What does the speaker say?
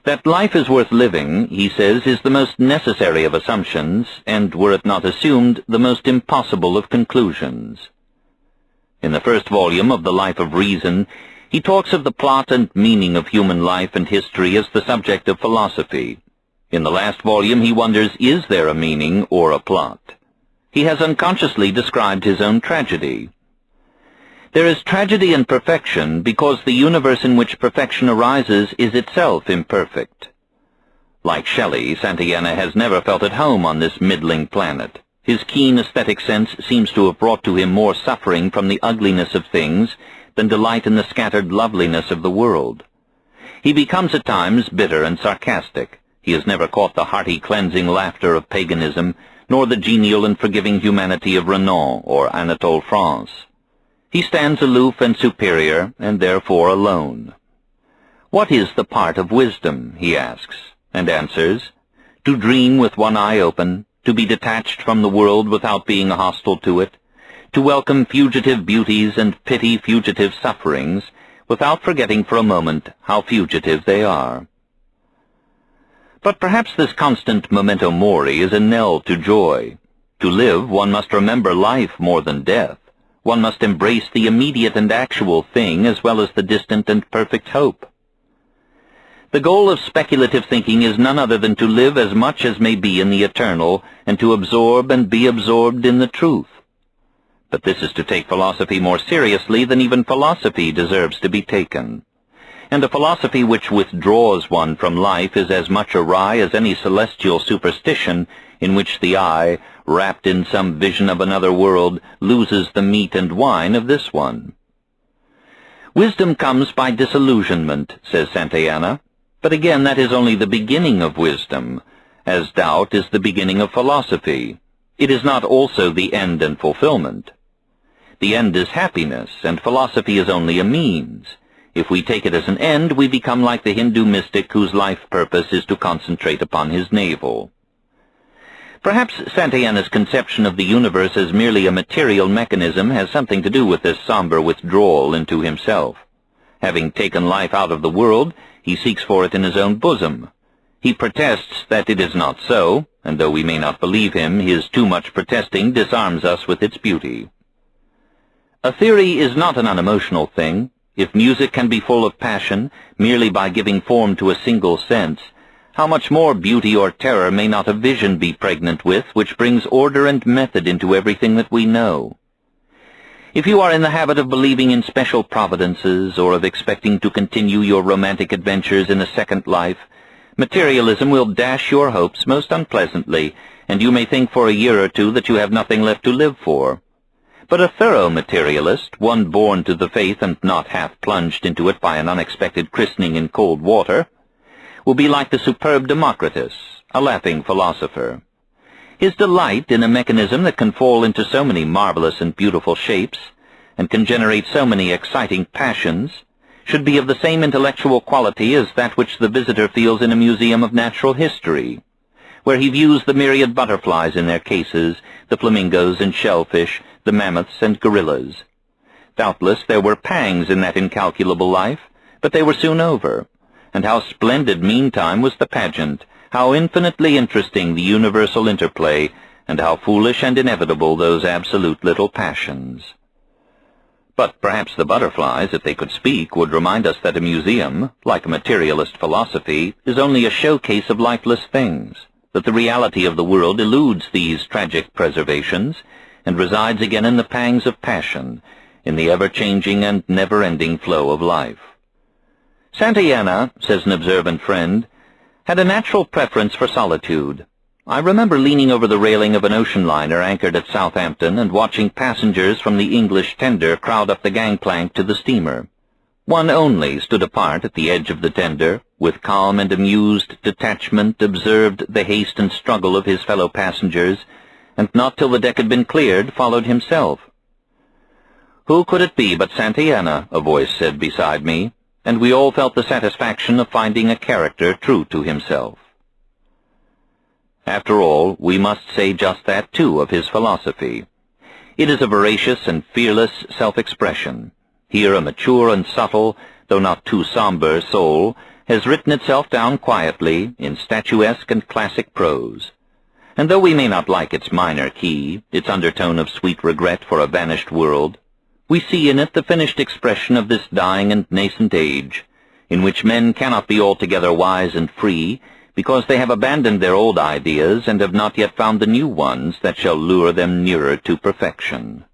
That life is worth living, he says, is the most necessary of assumptions, and, were it not assumed, the most impossible of conclusions. In the first volume of The Life of Reason, he talks of the plot and meaning of human life and history as the subject of philosophy. In the last volume, he wonders, is there a meaning or a plot? He has unconsciously described his own tragedy. There is tragedy in perfection because the universe in which perfection arises is itself imperfect. Like Shelley, Santayana has never felt at home on this middling planet. His keen aesthetic sense seems to have brought to him more suffering from the ugliness of things than delight in the scattered loveliness of the world. He becomes at times bitter and sarcastic. He has never caught the hearty cleansing laughter of paganism, nor the genial and forgiving humanity of Renan or Anatole France. He stands aloof and superior, and therefore alone. What is the part of wisdom, he asks, and answers, to dream with one eye open, to be detached from the world without being hostile to it, to welcome fugitive beauties and pity fugitive sufferings, without forgetting for a moment how fugitive they are. But perhaps this constant memento mori is a knell to joy. To live, one must remember life more than death. One must embrace the immediate and actual thing as well as the distant and perfect hope. The goal of speculative thinking is none other than to live as much as may be in the eternal, and to absorb and be absorbed in the truth. But this is to take philosophy more seriously than even philosophy deserves to be taken. And a philosophy which withdraws one from life is as much awry as any celestial superstition in which the eye, wrapped in some vision of another world, loses the meat and wine of this one. Wisdom comes by disillusionment, says Santayana, but again that is only the beginning of wisdom, as doubt is the beginning of philosophy. It is not also the end and fulfillment. The end is happiness, and philosophy is only a means. If we take it as an end, we become like the Hindu mystic whose life purpose is to concentrate upon his navel. Perhaps Santayana's conception of the universe as merely a material mechanism has something to do with this somber withdrawal into himself. Having taken life out of the world, he seeks for it in his own bosom. He protests that it is not so, and though we may not believe him, his too much protesting disarms us with its beauty. A theory is not an unemotional thing. If music can be full of passion, merely by giving form to a single sense, how much more beauty or terror may not a vision be pregnant with, which brings order and method into everything that we know? If you are in the habit of believing in special providences, or of expecting to continue your romantic adventures in a second life, materialism will dash your hopes most unpleasantly, and you may think for a year or two that you have nothing left to live for. But a thorough materialist, one born to the faith and not half plunged into it by an unexpected christening in cold water, will be like the superb Democritus, a laughing philosopher. His delight in a mechanism that can fall into so many marvelous and beautiful shapes, and can generate so many exciting passions, should be of the same intellectual quality as that which the visitor feels in a museum of natural history, where he views the myriad butterflies in their cases, the flamingos and shellfish, the mammoths and gorillas. Doubtless there were pangs in that incalculable life, but they were soon over. And how splendid meantime was the pageant, how infinitely interesting the universal interplay, and how foolish and inevitable those absolute little passions. But perhaps the butterflies, if they could speak, would remind us that a museum, like a materialist philosophy, is only a showcase of lifeless things, that the reality of the world eludes these tragic preservations, and resides again in the pangs of passion, in the ever-changing and never-ending flow of life. Santayana, says an observant friend, had a natural preference for solitude. I remember leaning over the railing of an ocean liner anchored at Southampton and watching passengers from the English tender crowd up the gangplank to the steamer. One only stood apart at the edge of the tender, with calm and amused detachment observed the haste and struggle of his fellow passengers, and not till the deck had been cleared followed himself. Who could it be but Santayana, a voice said beside me, and we all felt the satisfaction of finding a character true to himself. After all, we must say just that, too, of his philosophy. It is a veracious and fearless self-expression. Here a mature and subtle, though not too somber, soul has written itself down quietly in statuesque and classic prose. And though we may not like its minor key, its undertone of sweet regret for a vanished world, we see in it the finished expression of this dying and nascent age, in which men cannot be altogether wise and free, because they have abandoned their old ideas and have not yet found the new ones that shall lure them nearer to perfection.